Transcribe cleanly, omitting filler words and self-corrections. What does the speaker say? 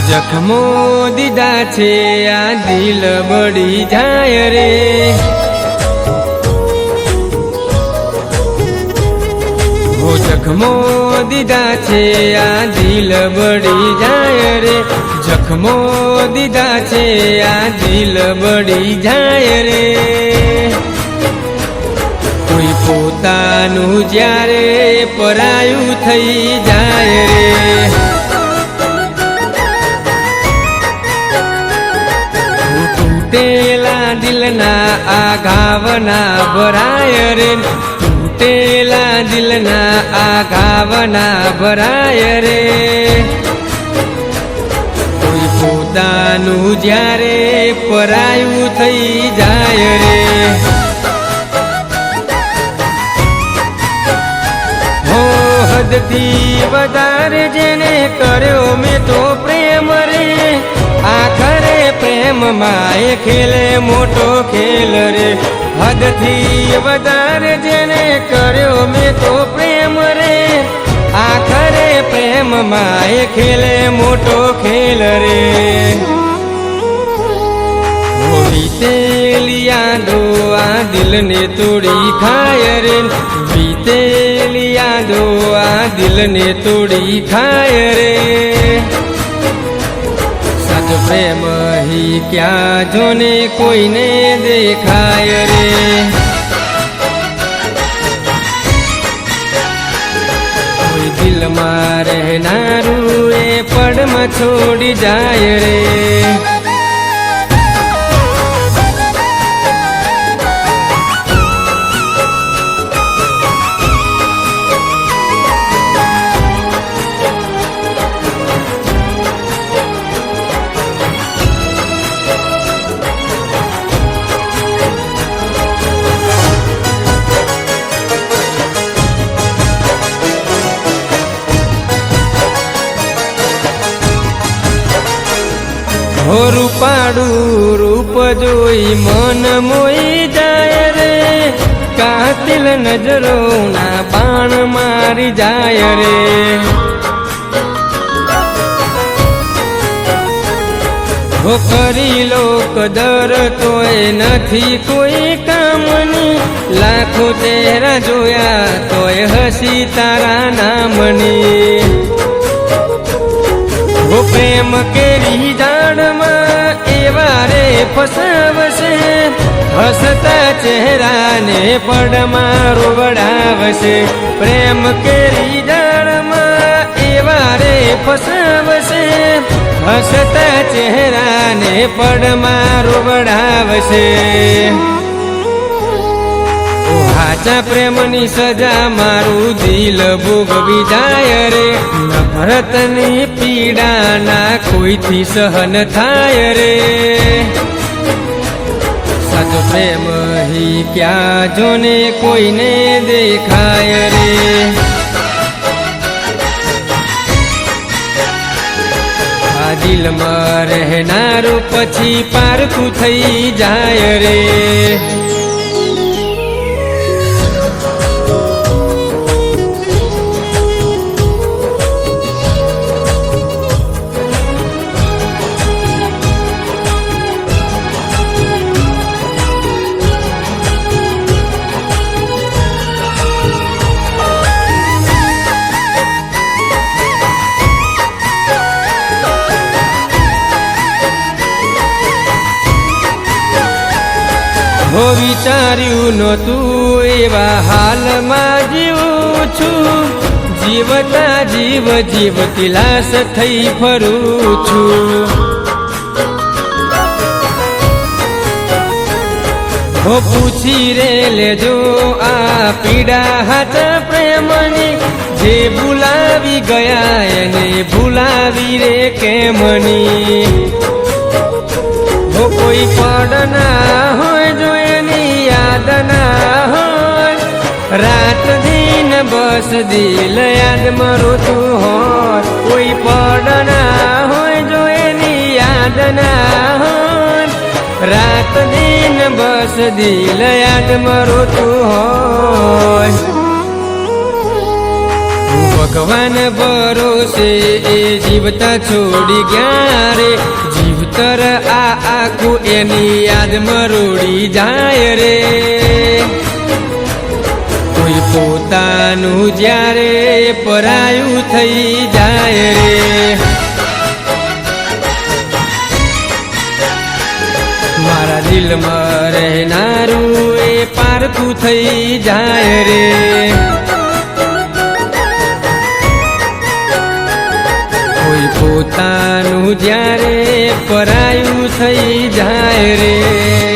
જખમો દીધા છે આ દિલ બળી જાય રે, જખમો દીધા છે આ દિલ બળી જાય રે, જખમો દીધા છે આ દિલ બળી જાય રે। કોઈ પોતાનું જ્યારે પરાયું થઈ જાય રે, તૂટેલા દિલના આ ઘાવના ભરાય રે, તૂટેલા દિલના આ ઘાવના ભરાય રે। કોઈ પોતાનું જ્યારે પરાયું થઈ જાય રે, હદથી વધારે જેને કર્યો મેં તો પ્રેમ રે, આખરે પ્રેમમાં એ ખેલે મોટો ખેલ રે। હદથી વધારે જેને કર્યો મેં તો પ્રેમ રે, આખરે પ્રેમમાં એ ખેલે મોટો ખેલ રે। વીતેલી યાદો આ દિલને તોડી ખાય રે, વીતેલી યાદો આ દિલને તોડી ખાય રે। સાચો પ્રેમ હી ક્યાં જોને કોઈને દેખાય રે, કોઈ દિલમાં રહેનારું એ પડમાં છોડી જાય રે। રૂપાડું રૂપ જોઈ મન મોઈ જાય રે, કાતિલ નજરોના બાણ મારી જાય રે। હો કરી લો કદર તોય નથી કોઈ કામની, લાખો ચહેરા જોયા તોય હસી તારા નામની। હો પ્રેમ કેરી જાણમાં એવા રે ફસાવશે, હસતા ચહેરાને પડમાં રોવડાવશે। પ્રેમ કેરી જાણમાં એવા રે ફસાવશે, હસતા ચહેરાને પડમાં રોવડાવશે। સાચા પ્રેમની સજા મારું દિલ ભોગવી જાય રે, નફરતની પીડાના કોઈથી સહન થાય રે। સાચો પ્રેમ હી ક્યાં જોને કોઈને દેખાય રે, આ દિલમાં રહેનારું પછી પારખું થઈ જાય રે। હો વિચાર્યું નહોતું એવા હાલમાં જીવું છું, જીવતા જીવ જીવતી લાશ થઈ ફરું છું। હો પૂછી રે લેજો આ પીડા હાચા પ્રેમની, જે ભૂલાવી ગયા એને ભૂલાવી રે કેમની। હો કોઈ પડના હોય જો એની યાદ ના હોય, રાત દિન બસ દિલ યાદમાં રોતું હોય। કોઈ પડના હોય જો એની યાદ ના હોય, રાત દિન બસ દિલ યાદમાં રોતું હોય। ભગવાન ભરોસે એ જીવતા છોડી ગયા રે, જીવતર આ આખું એની યાદ મરોડી જાય રે. કોઈ પોતાનું જ્યારે પરાયું થઈ જાય રે, મારા દિલમાં રહેનારું એ પારખું થઈ જાય રે. કોઈ પોતાનું જ્યારે પરાયું થઈ જાય રે.